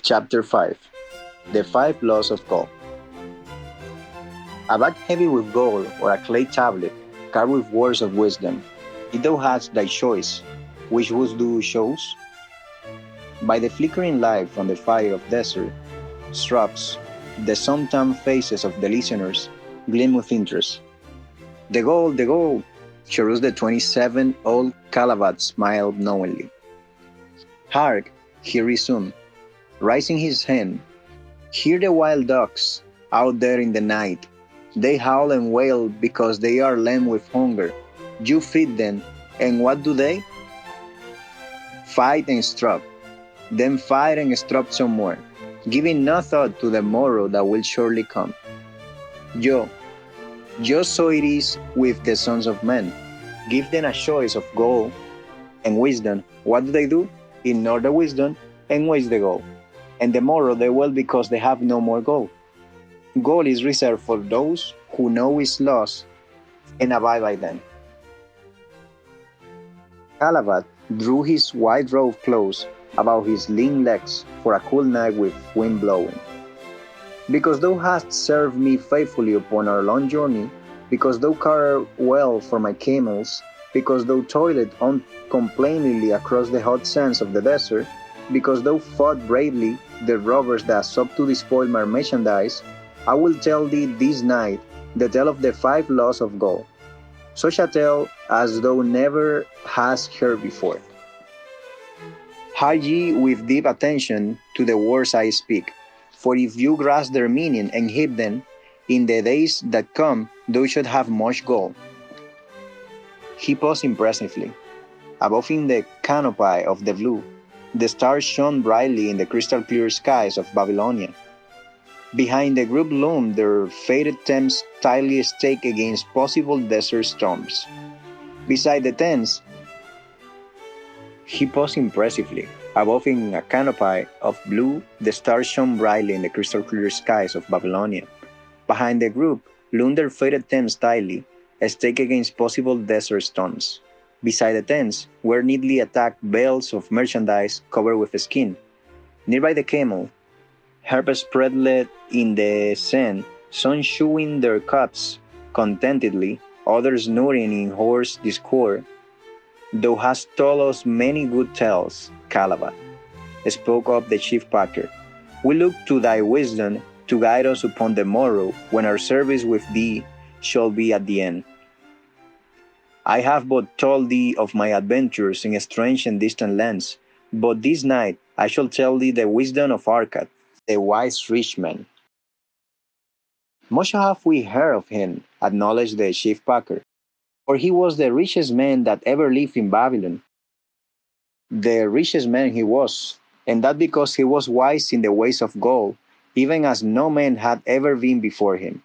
Chapter 5. The Five Laws of Gold. A bag heavy with gold, or a clay tablet, carved with words of wisdom. If thou hast thy choice, which wouldst thou choose? By the flickering light from the fire of desert shrubs, the sun-tanned faces of the listeners gleam with interest. The gold, the gold! Chorused the 27-old Calabat smiled knowingly. Hark, he resumed, raising his hand. Hear the wild ducks out there in the night. They howl and wail because they are lame with hunger. You feed them, and what do they? Fight and strop, then fight and strop some more, giving no thought to the morrow that will surely come. Yo, just so it is with the sons of men. Give them a choice of gold and wisdom. What do? Ignore the wisdom and waste the gold. And the morrow they will because they have no more gold. Gold is reserved for those who know its laws and abide by them. Calabat drew his white robe close about his lean legs for a cool night with wind blowing. Because thou hast served me faithfully upon our long journey, because thou cared well for my camels, because thou toiled uncomplainingly across the hot sands of the desert, because thou fought bravely the robbers that sought to despoil my merchandise, I will tell thee this night the tale of the five laws of gold, such a tale as thou never hast heard before. Hear ye with deep attention to the words I speak, for if you grasp their meaning and heed them, in the days that come thou shalt have much gold. He paused impressively. Above in the canopy of the blue, the stars shone brightly in the crystal-clear skies of Babylonia. Behind the group loomed their faded tents tightly staked against possible desert storms. Beside the tents, he paused impressively. Above in a canopy of blue, the stars shone brightly in the crystal-clear skies of Babylonia. Behind the group loomed their faded tents tightly staked against possible desert storms. Beside the tents were neatly attacked bales of merchandise covered with skin. Nearby the camel, herbs spread in the sand, some chewing their cups contentedly, others snoring in hoarse discord. Thou hast told us many good tales, Calabat, spoke up the chief packer. We look to thy wisdom to guide us upon the morrow when our service with thee shall be at the end. I have but told thee of my adventures in strange and distant lands, but this night I shall tell thee the wisdom of Arcad, the wise rich man. Much have we heard of him, acknowledged the chief packer, for he was the richest man that ever lived in Babylon. The richest man he was, and that because he was wise in the ways of gold, even as no man had ever been before him.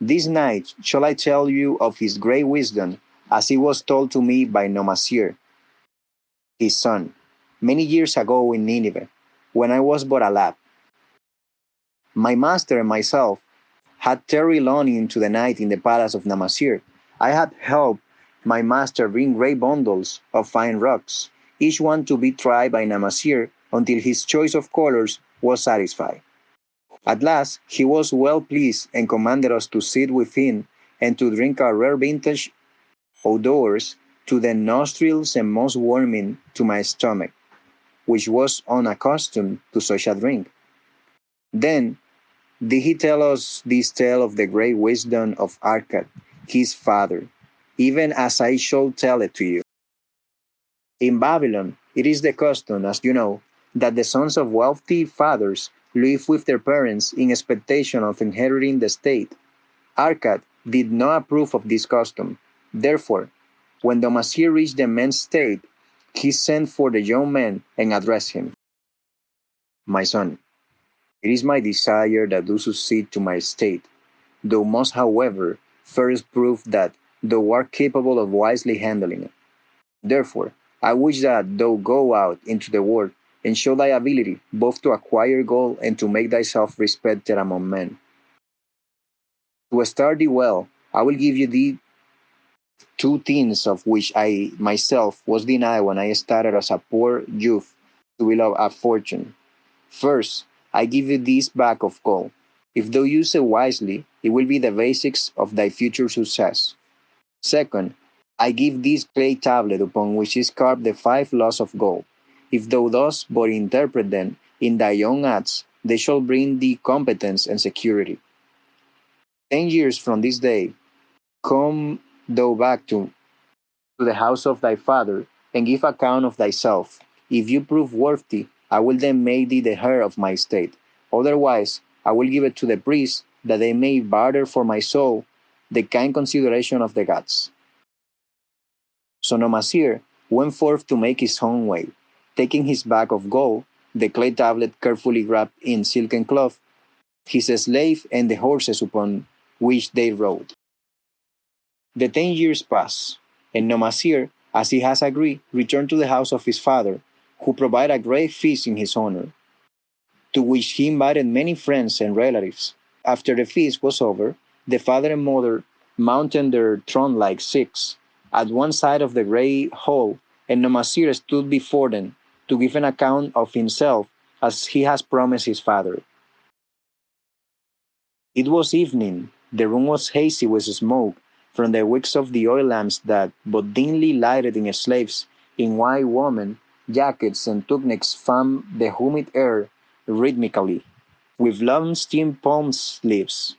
This night shall I tell you of his great wisdom, as it was told to me by Nomasir, his son, many years ago in Nineveh, when I was but a lad. My master and myself had tarried long into the night in the palace of Namasir. I had helped my master bring great bundles of fine rocks, each one to be tried by Namasir until his choice of colors was satisfied. At last he was well pleased and commanded us to sit with him and to drink our rare vintage odors to the nostrils and most warming to my stomach, which was unaccustomed to such a drink. Then did he tell us this tale of the great wisdom of Arcad, his father, even as I shall tell it to you. In Babylon, it is the custom, as you know, that the sons of wealthy fathers live with their parents in expectation of inheriting the state. Arcad did not approve of this custom. Therefore, when Damasir reached the man's state, he sent for the young man and addressed him. My son, it is my desire that thou succeed to my state. Thou must, however, first prove that thou art capable of wisely handling it. Therefore, I wish that thou go out into the world and show thy ability both to acquire gold and to make thyself respected among men. To start thee well, I will give you thee two things of which I myself was denied when I started as a poor youth to build up a fortune. First, I give you this bag of gold. If thou use it wisely, it will be the basics of thy future success. Second, I give this clay tablet upon which is carved the 5 laws of gold. If thou dost but interpret them in thy own acts, they shall bring thee competence and security. 10 years from this day, come thou back to the house of thy father, and give account of thyself. If you prove worthy, I will then make thee the heir of my estate. Otherwise, I will give it to the priests, that they may barter for my soul the kind consideration of the gods. So Nomasir went forth to make his own way, taking his bag of gold, the clay tablet carefully wrapped in silken cloth, his slave, and the horses upon which they rode. The 10 years passed, and Nomasir, as he has agreed, returned to the house of his father, who provided a great feast in his honor, to which he invited many friends and relatives. After the feast was over, the father and mother mounted their throne like six at one side of the great hall, and Nomasir stood before them to give an account of himself as he has promised his father. It was evening. The room was hazy with smoke from the wicks of the oil lamps that, but dimly lighted in slaves in white women jackets and tunics, fanned the humid air rhythmically with long steam palm sleeves.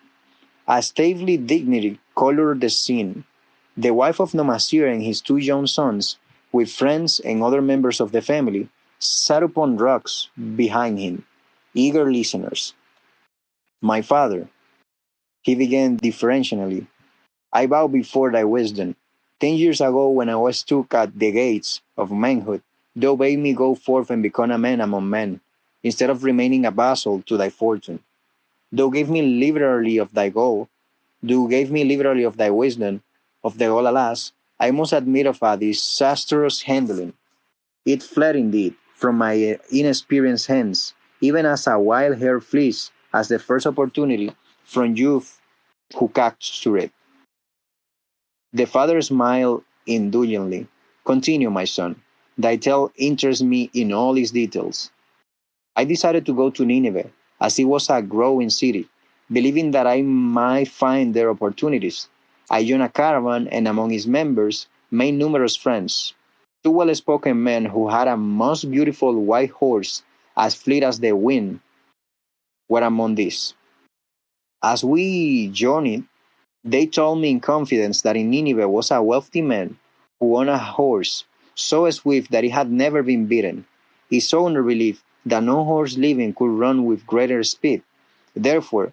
A stately dignity colored the scene. The wife of Nomasir and his 2 young sons, with friends and other members of the family, sat upon rocks behind him, eager listeners. My father, he began deferentially, I bow before thy wisdom. 10 years ago, when I was stuck at the gates of manhood, thou bade me go forth and become a man among men, instead of remaining a vassal to thy fortune. Thou gave me liberally of thy gold, thou gave me liberally of thy wisdom, of the gold, alas, I must admit of a disastrous handling. It fled indeed from my inexperienced hands, even as a wild hare flees, as the first opportunity from youth who capture it. The father smiled indulgently. Continue, my son. Thy tale interests me in all its details. I decided to go to Nineveh, as it was a growing city, believing that I might find there opportunities. I joined a caravan and among its members made numerous friends. 2 well-spoken men who had a most beautiful white horse, as fleet as the wind, were among these. As we journeyed, they told me in confidence that in Nineveh was a wealthy man who owned a horse so swift that it had never been beaten. His owner believed that no horse living could run with greater speed. Therefore,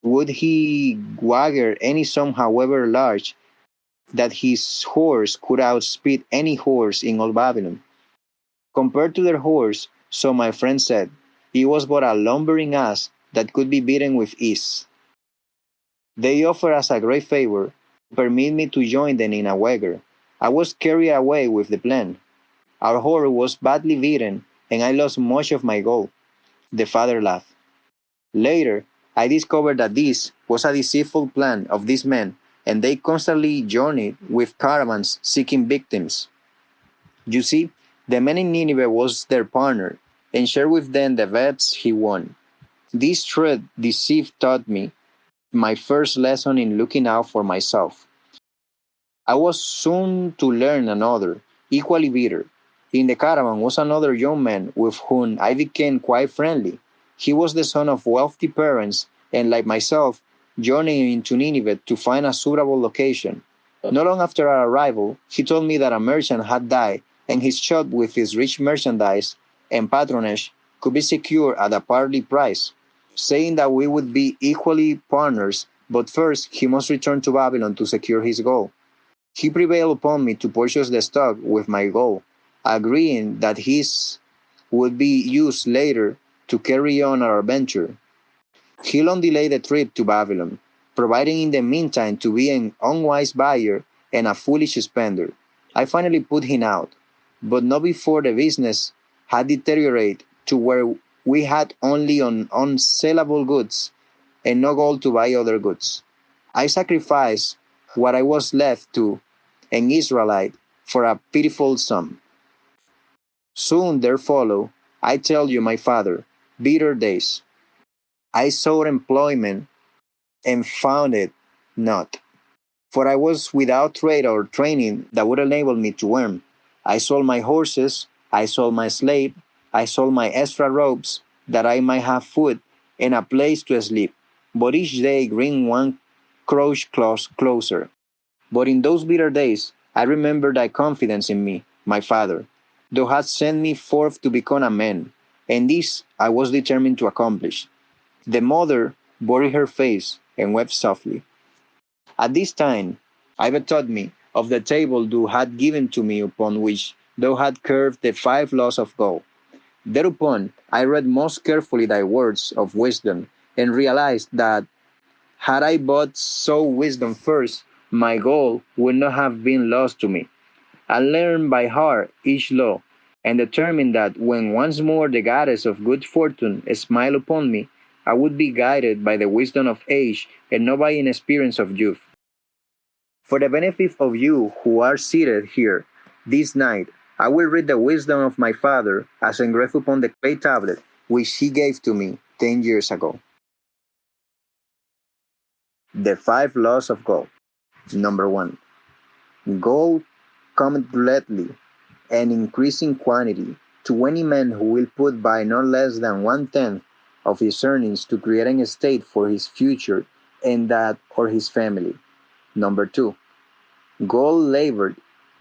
would he wager any sum, however large, that his horse could outspeed any horse in all Babylon. Compared to their horse, so my friend said, he was but a lumbering ass that could be beaten with ease. They offered us a great favor to permit me to join them in a wager. I was carried away with the plan. Our horse was badly beaten, and I lost much of my gold. The father laughed. Later, I discovered that this was a deceitful plan of these men, and they constantly journeyed with caravans seeking victims. You see, the man in Nineveh was their partner, and shared with them the bets he won. This shrewd deceit taught me my first lesson in looking out for myself. I was soon to learn another, equally bitter. In the caravan was another young man with whom I became quite friendly. He was the son of wealthy parents, and like myself, journeying into Nineveh to find a suitable location. Not long after our arrival, he told me that a merchant had died, and his shop with its rich merchandise and patronage could be secured at a partly price, saying that we would be equally partners, but first he must return to Babylon to secure his gold. He prevailed upon me to purchase the stock with my gold, agreeing that his would be used later to carry on our adventure. He long delayed the trip to Babylon, providing in the meantime to be an unwise buyer and a foolish spender. I finally put him out, but not before the business had deteriorated to where we had only unsellable goods and no gold to buy other goods. I sacrificed what I was left to an Israelite for a pitiful sum. Soon there followed, I tell you, my father, Bitter days. I sought employment and found it not. For I was without trade or training that would enable me to earn. I sold my horses, I sold my slave, I sold my extra robes, that I might have food and a place to sleep. But each day bring one crouch closer. But in those bitter days, I remembered thy confidence in me, my father. Thou hast sent me forth to become a man, and this I was determined to accomplish. The mother buried her face and wept softly. At this time I bethought me of the table thou had given to me, upon which thou had carved the 5 laws of gold. Thereupon I read most carefully thy words of wisdom, and realized that had I but sought wisdom first, my goal would not have been lost to me. I learned by heart each law, and determined that when once more the goddess of good fortune smiled upon me, I would be guided by the wisdom of age and not by inexperience of youth. For the benefit of you who are seated here this night, I will read the wisdom of my father as engraved upon the clay tablet which he gave to me 10 years ago. The 5 laws of gold. Number 1. Gold cometh readily and increasing quantity to any man who will put by not less than 1/10 of his earnings to create an estate for his future and that or his family. Number 2. Gold labored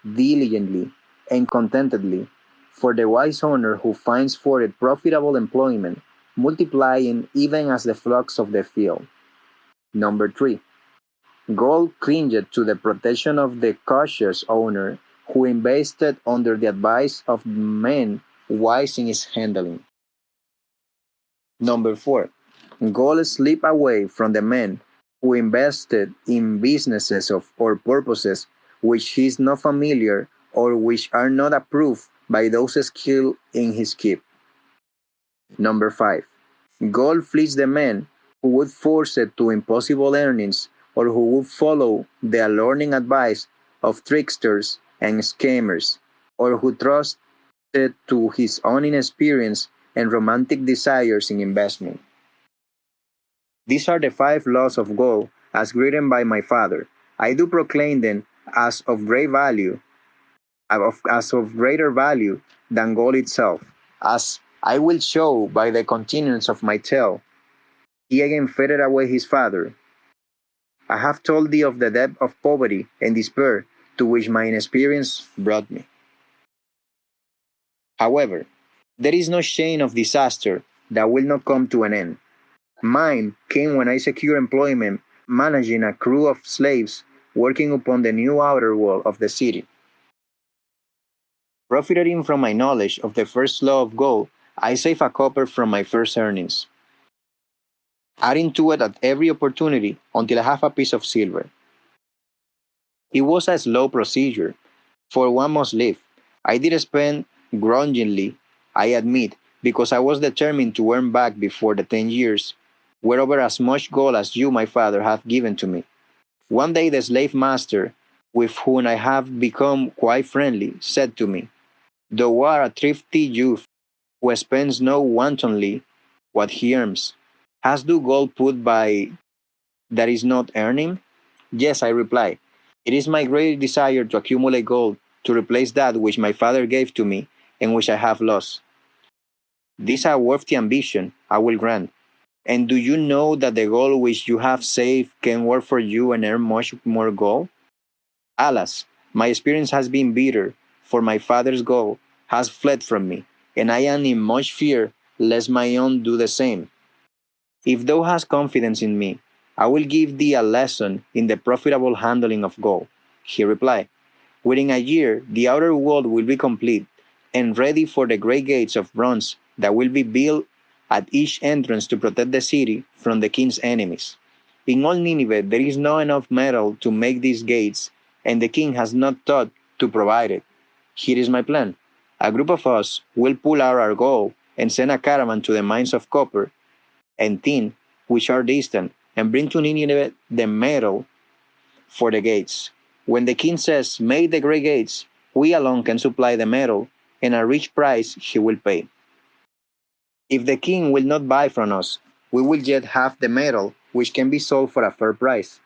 diligently and contentedly for the wise owner who finds for it profitable employment, multiplying even as the flocks of the field. Number 3. Gold clingeth to the protection of the cautious owner who invested under the advice of men wise in its handling. Number 4. Gold slip away from the man who invested in businesses or purposes which he is not familiar or which are not approved by those skilled in his keep. Number 5. Gold flees the man who would force it to impossible earnings or who would follow the alluring advice of tricksters and scammers, or who trusted to his own inexperience and romantic desires in investment. These are the 5 laws of gold as written by my father. I do proclaim them as of great value, as of greater value than gold itself, as I will show by the continuance of my tale. He again faded away his father. I have told thee of the depth of poverty and despair to which my inexperience brought me. However, there is no chain of disaster that will not come to an end. Mine came when I secured employment managing a crew of slaves working upon the new outer wall of the city. Profiting from my knowledge of the first law of gold, I saved a copper from my first earnings, adding to it at every opportunity until I have a piece of silver. It was a slow procedure, for one must live. I did spend grudgingly, I admit, because I was determined to earn back before the 10 years were over as much gold as you, my father, have given to me. One day the slave master, with whom I have become quite friendly, said to me, "Thou art a thrifty youth, who spends not wantonly what he earns. Hast thou gold put by that is not earning?" "Yes," I replied. "It is my great desire to accumulate gold to replace that which my father gave to me and which I have lost. This is a worthy ambition, I will grant. And do you know that the gold which you have saved can work for you and earn much more gold? Alas, my experience has been bitter, for my father's gold has fled from me, and I am in much fear lest my own do the same. If thou hast confidence in me, I will give thee a lesson in the profitable handling of gold." He replied, "Within a year the outer wall will be complete, and ready for the great gates of bronze that will be built at each entrance to protect the city from the king's enemies. In all Nineveh there is not enough metal to make these gates, and the king has not thought to provide it. Here is my plan. A group of us will pull out our gold and send a caravan to the mines of copper and tin, which are distant, and bring to Nineveh the metal for the gates. When the king says, 'Make the great gates,' we alone can supply the metal, and a rich price he will pay. If the king will not buy from us, we will yet have the metal, which can be sold for a fair price.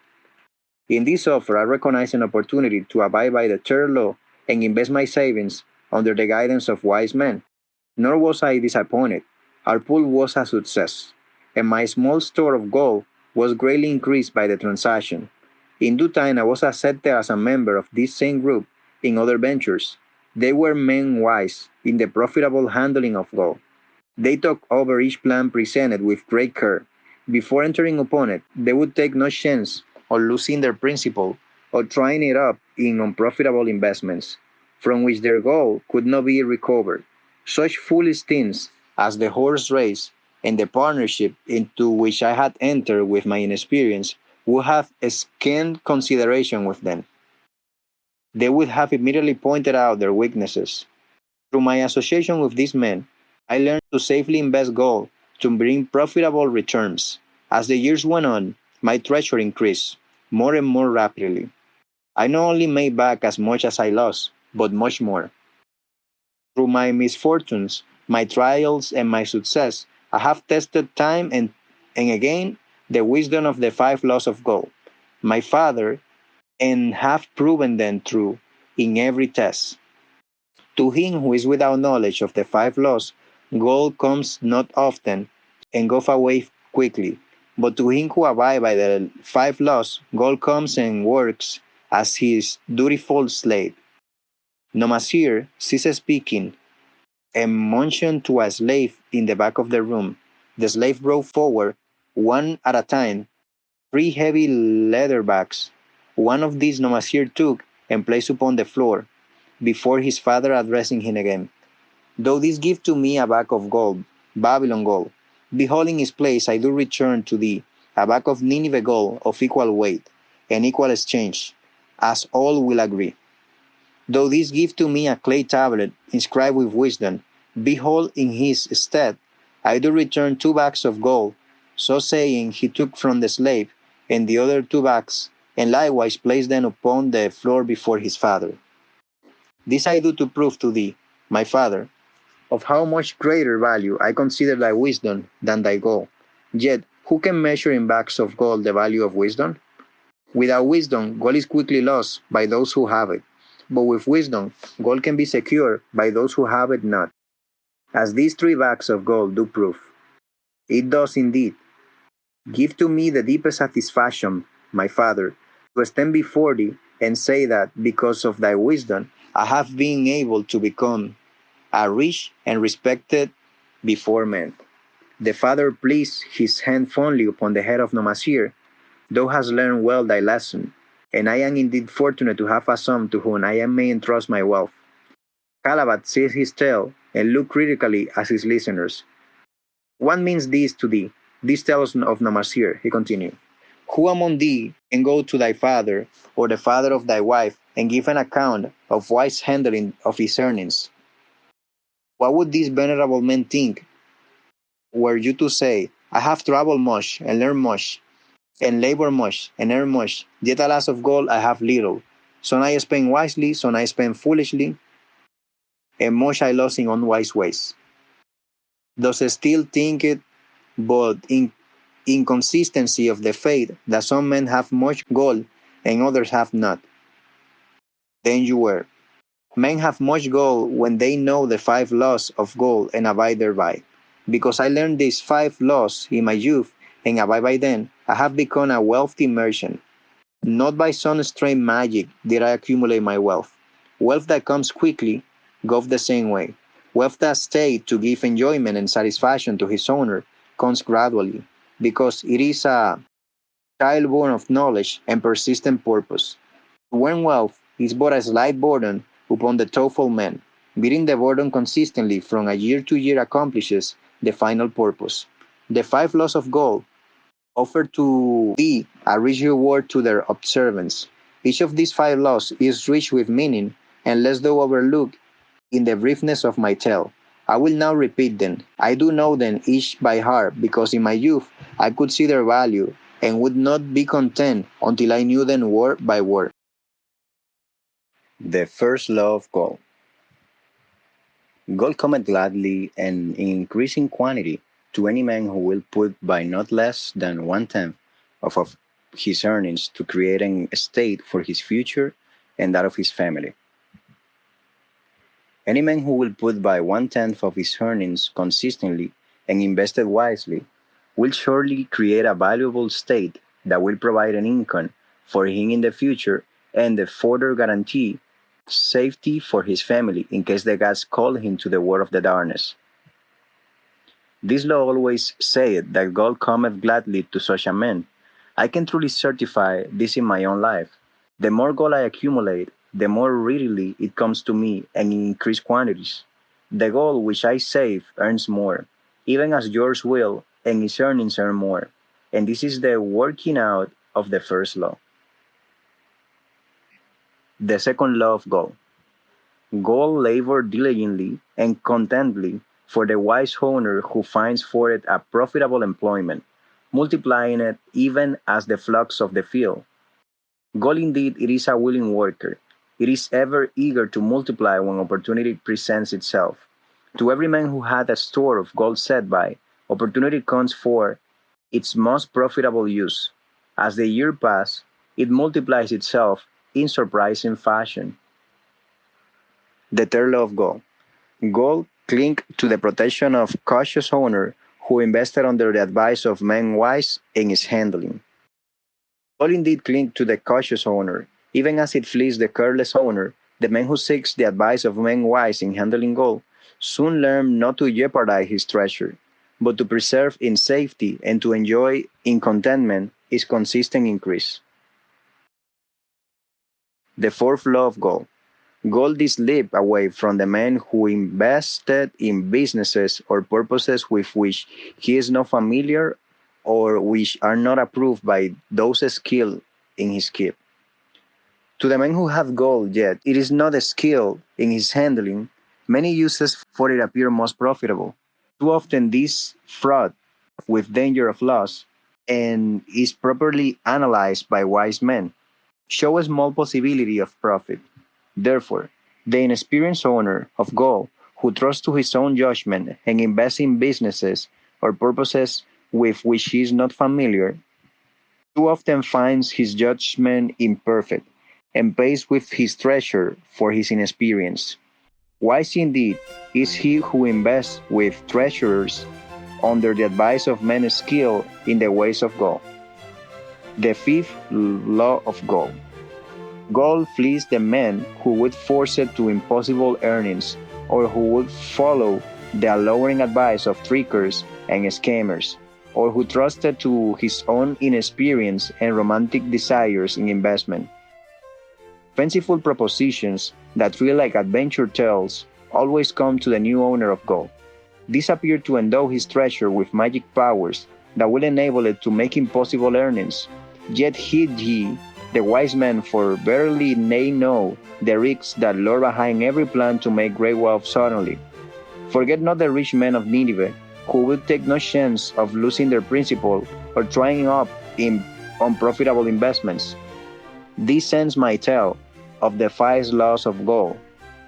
In this offer, I recognize an opportunity to abide by the third law and invest my savings under the guidance of wise men. Nor was I disappointed. Our pool was a success, and my small store of gold was greatly increased by the transaction. In due time, I was accepted as a member of this same group in other ventures. They were men wise in the profitable handling of gold. They talked over each plan presented with great care. Before entering upon it, they would take no chance of losing their principal or trying it up in unprofitable investments, from which their goal could not be recovered. Such foolish things as the horse race and the partnership into which I had entered with my inexperience would have scant consideration with them. They would have immediately pointed out their weaknesses. Through my association with these men, I learned to safely invest gold to bring profitable returns. As the years went on, my treasure increased more and more rapidly. I not only made back as much as I lost, but much more. Through my misfortunes, my trials, and my success, I have tested time and again the wisdom of the five laws of gold, my father, and have proven them true in every test. To him who is without knowledge of the five laws, gold comes not often and goes away quickly. But to him who abides by the five laws, gold comes and works as his dutiful slave. Nomasir ceased speaking and motioned to a slave in the back of the room. The slave brought forward, one at a time, three heavy leather bags. One of these Nomasir took and placed upon the floor, before his father addressing him again. Though this give to me a bag of gold, Babylon gold, behold in its place I do return to thee a bag of Nineveh gold of equal weight and equal exchange, as all will agree. Though this give to me a clay tablet inscribed with wisdom, behold in his stead I do return two bags of gold. So saying, he took from the slave and the other two bags, and likewise placed them upon the floor before his father. This I do to prove to thee, my father, of how much greater value I consider thy wisdom than thy gold. Yet, who can measure in bags of gold the value of wisdom? Without wisdom, gold is quickly lost by those who have it. But with wisdom, gold can be secured by those who have it not. As these three bags of gold do prove. It does indeed. Give to me the deepest satisfaction, my father, to stand before thee and say that, because of thy wisdom, I have been able to become a rich and respected before men. The father placed his hand fondly upon the head of Nomasir. Thou hast learned well thy lesson, and I am indeed fortunate to have a son to whom I may entrust my wealth. Calabat seized his tail and looked critically at his listeners. What means this to thee, this tale of Nomasir? He continued. Who among thee can go to thy father or the father of thy wife and give an account of wise handling of his earnings? What would these venerable men think were you to say, I have traveled much and learned much and labored much and earned much, yet alas of gold I have little. Some I spend wisely, some I spend foolishly, and much I lost in unwise ways. Does still think it, but in inconsistency of the faith that some men have much gold and others have not. Then you were. Men have much gold when they know the five laws of gold and abide thereby. Because I learned these five laws in my youth and abide by them, I have become a wealthy merchant. Not by some strange magic did I accumulate my wealth. Wealth that comes quickly goes the same way. Wealth that stays to give enjoyment and satisfaction to his owner comes gradually, because it is a child born of knowledge and persistent purpose. To earn wealth is but a slight burden upon the thoughtful man. Bearing the burden consistently from a year to year accomplishes the final purpose. The five laws of gold offer to thee a rich reward to their observance. Each of these five laws is rich with meaning, and lest thou overlook in the briefness of my tale. I will now repeat them. I do know them each by heart, because in my youth I could see their value, and would not be content until I knew them word by word. The first law of gold. Gold cometh gladly and in increasing quantity to any man who will put by not less than 1/10 of his earnings to create an estate for his future and that of his family. Any man who will put by 1/10 of his earnings consistently and invest it wisely will surely create a valuable estate that will provide an income for him in the future and the further guarantee safety for his family in case the gods call him to the world of the darkness. This law always saith that God cometh gladly to such a man. I can truly certify this in my own life. The more gold I accumulate, the more readily it comes to me and in increased quantities. The gold which I save earns more, even as yours will, and its earnings earn more. And this is the working out of the first law. The second law of gold. Gold labor diligently and contentedly for the wise owner who finds for it a profitable employment, multiplying it even as the flocks of the field. Gold indeed it is a willing worker. It is ever eager to multiply when opportunity presents itself. To every man who had a store of gold set by, opportunity comes for its most profitable use. As the year passes, it multiplies itself in surprising fashion. The third law of gold. Gold cling to the protection of cautious owner who invested under the advice of men wise in its handling. Gold indeed cling to the cautious owner, even as it flees the careless owner. The man who seeks the advice of men wise in handling gold soon learn not to jeopardize his treasure, but to preserve in safety and to enjoy in contentment its consistent increase. The fourth law of gold. Gold is leap away from the man who invested in businesses or purposes with which he is not familiar or which are not approved by those skilled in his keep. To the man who hath gold yet it is not skilled in his handling, many uses for it appear most profitable. Too often this fraud with danger of loss and is properly analyzed by wise men show a small possibility of profit. Therefore, the inexperienced owner of gold who trusts to his own judgment and invests in businesses or purposes with which he is not familiar, too often finds his judgment imperfect and pays with his treasure for his inexperience. Wise indeed is he who invests with treasurers under the advice of men skilled in the ways of gold. The fifth law of gold. Gold flees the man who would force it to impossible earnings or who would follow the alluring advice of trickers and scammers, or who trusted to his own inexperience and romantic desires in investment. Fanciful propositions that feel like adventure tales always come to the new owner of gold. These appear to endow his treasure with magic powers that will enable it to make impossible earnings. Yet heed ye the wise men, for verily they know the risks that lurk behind every plan to make great wealth suddenly. Forget not the rich men of Nineveh, who will take no chance of losing their principal or trying up in unprofitable investments. This ends my tale of the five laws of gold.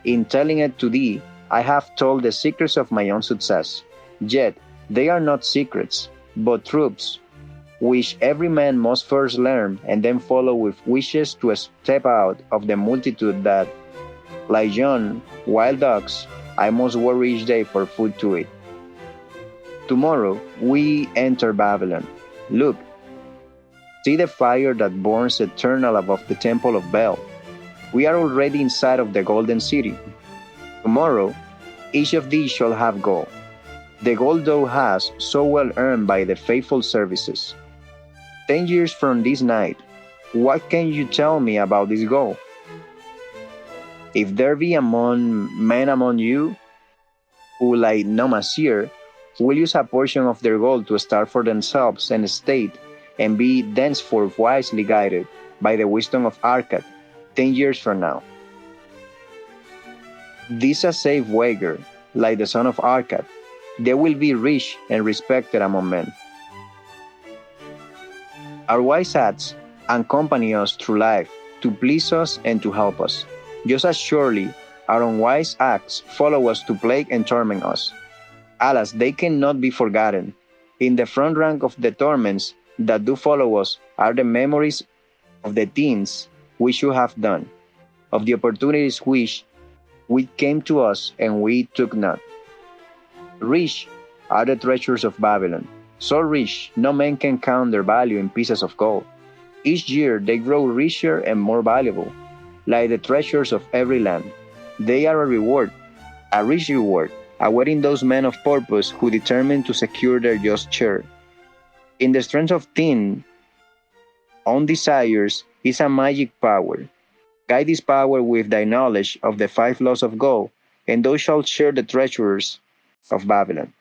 In telling it to thee, I have told the secrets of my own success. Yet they are not secrets, but truths which every man must first learn and then follow with wishes to step out of the multitude that, like young wild dogs, I must worry each day for food to eat. Tomorrow we enter Babylon. Look, see the fire that burns eternal above the temple of Baal. We are already inside of the golden city. Tomorrow each of these shall have gold, the gold thou hast so well earned by the faithful services. 10 years from this night, what can you tell me about this gold? If there be men among you who, like Nomasir, will use a portion of their gold to start for themselves an estate and be thenceforth wisely guided by the wisdom of Arcad 10 years from now. This a safe wager, like the son of Arcad, they will be rich and respected among men. Our wise acts accompany us through life to please us and to help us, just as surely Our unwise acts follow us to plague and torment us. Alas, they cannot be forgotten. In the front rank of the torments that do follow us are the memories of the things we should have done, of the opportunities which came to us and we took not. Rich are the treasures of Babylon, so rich no man can count their value in pieces of gold. Each year they grow richer and more valuable, like the treasures of every land. They are a reward, a rich reward, awaiting those men of purpose who determine to secure their just share. In the strength of thin, own desires is a magic power. Guide this power with thy knowledge of the five laws of gold, and thou shalt share the treasures of Babylon.